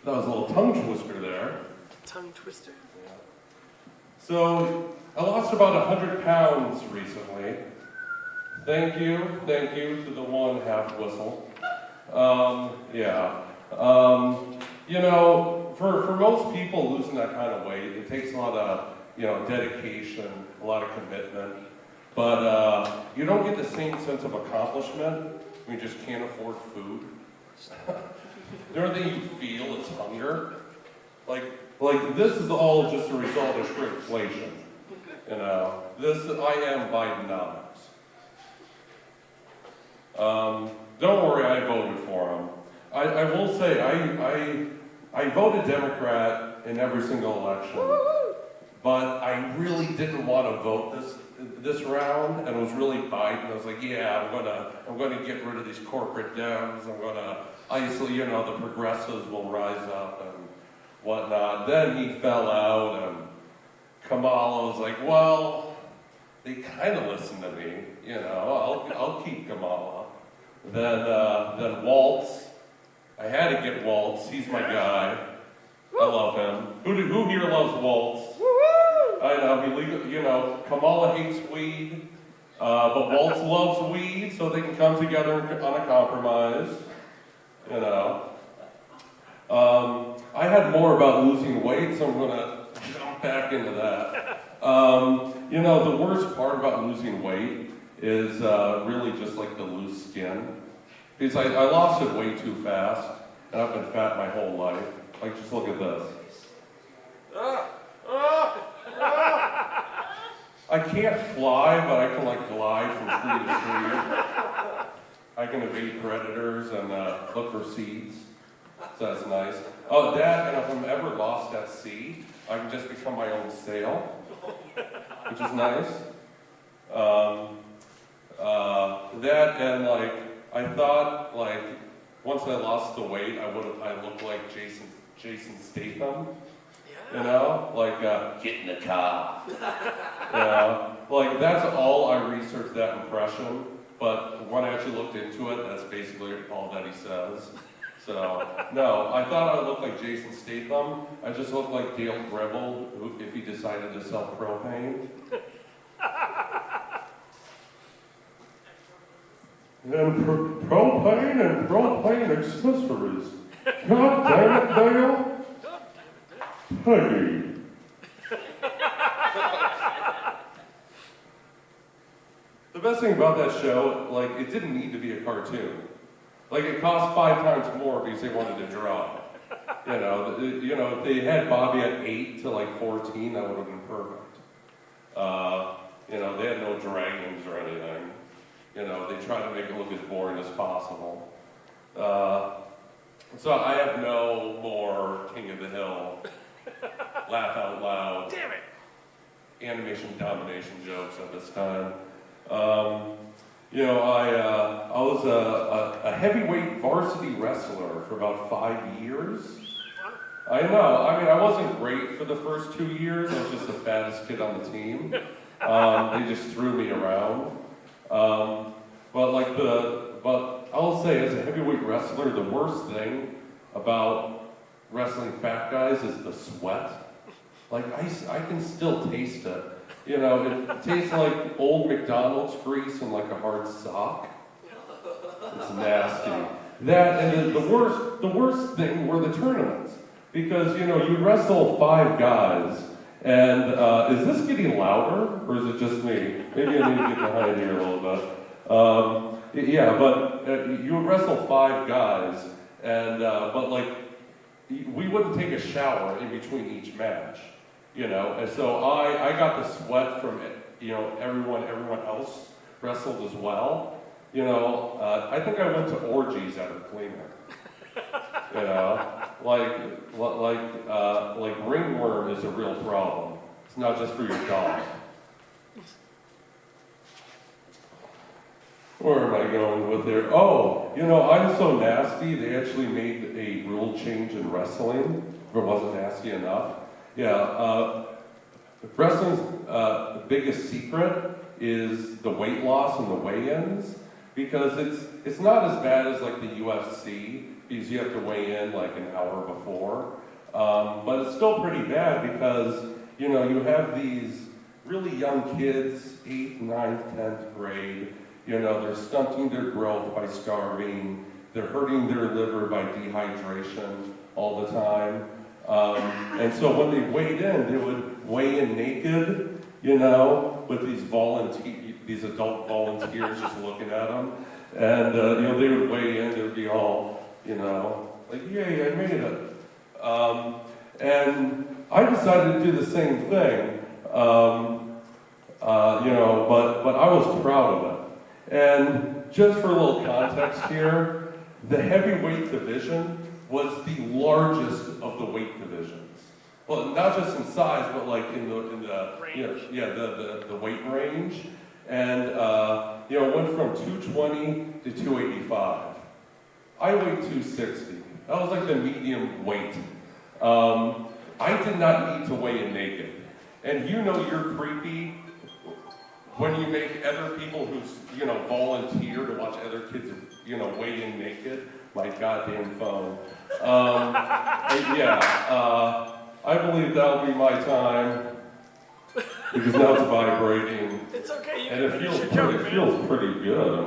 That was a little tongue twister there. Tongue twister? Yeah. So, I lost about 100 pounds recently. Thank you to the one half whistle. You know, for most people losing that kind of weight, it takes a lot of, dedication, a lot of commitment. But you don't get the same sense of accomplishment when you just can't afford food. The only thing you feel is hunger. Like this is all just a result of shrinkflation. You know, I am Bidenomics. Don't worry, I voted for him. I will say, I voted Democrat in every single election, but I really didn't want to vote this round, and it was really Biden. I was like, yeah, I'm gonna get rid of these corporate Dems. I'm gonna isolate, the progressives will rise up and whatnot. Then he fell out, and Kamala was like, well, they kind of listened to me, I'll keep Kamala. Then Waltz, I had to get Waltz, he's my guy. I love him. Who here loves Waltz? I know, Kamala hates weed, but Waltz loves weed, so they can come together on a compromise, I had more about losing weight, so I'm gonna jump back into that. The worst part about losing weight is really just like the loose skin. Because I lost it way too fast, and I've been fat my whole life. Like, just look at this. I can't fly, but I can glide from tree to tree. I can evade predators and look for seeds. So that's nice. Oh, that, and if I'm ever lost at sea, I can just become my own sail, which is nice. That and I thought once I lost the weight, I looked like Jason Statham. Get in the car. That's all I researched that impression. But when I actually looked into it, that's basically all that he says. So, no, I thought I looked like Jason Statham. I just looked like Dale Gribble if he decided to sell propane. And propane and propane accessories. God damn it, Dale. Peggy. The best thing about that show, it didn't need to be a cartoon. It cost 5 times more because they wanted to draw. If they had Bobby at 8 to 14, that would have been perfect. They had no dragons or anything. They tried to make it look as boring as possible. So I have no more King of the Hill, laugh out loud, damn it, animation domination jokes at this time. I was a heavyweight varsity wrestler for about 5 years. I know. I wasn't great for the first 2 years. I was just the fattest kid on the team. They just threw me around. But I'll say, as a heavyweight wrestler, the worst thing about wrestling fat guys is the sweat. I can still taste it. It tastes like old McDonald's grease and like a hard sock. It's nasty. That and the worst thing were the tournaments. Because, you wrestle 5 guys, and is this getting louder, or is it just me? Maybe I need to get behind here a little bit. You would wrestle 5 guys, and we wouldn't take a shower in between each match, and so I got the sweat from everyone else wrestled as well. I think I went to orgies out of cleaner. Ringworm is a real problem. It's not just for your dog. Where am I going with there? Oh, I'm so nasty, they actually made a rule change in wrestling if it wasn't nasty enough. Wrestling's biggest secret is the weight loss and the weigh-ins, because it's not as bad as the UFC, because you have to weigh in like an hour before. But it's still pretty bad because, you know, you have these really young kids, 8th, 9th, 10th grade, you know, they're stunting their growth by starving, they're hurting their liver by dehydration all the time. And so when they weighed in, they would weigh in naked, you know, with these adult volunteers just looking at them. And, you know, they would weigh in, they would be all, you know, like, yay, I made it. And I decided to do the same thing, you know, but I was proud of it. And just for a little context here, the heavyweight division was the largest of the weight divisions. Well, not just in size, but like in the Range. the weight range. And you know, it went from 220 to 285. I weighed 260. That was like the medium weight. I did not need to weigh in naked. And you know you're creepy when you make other people who, you know, volunteer to watch other kids, you know, weigh in naked. My goddamn phone. I believe that'll be my time because now it's vibrating. It's okay. You And can it finish feels your joke, man. pretty good.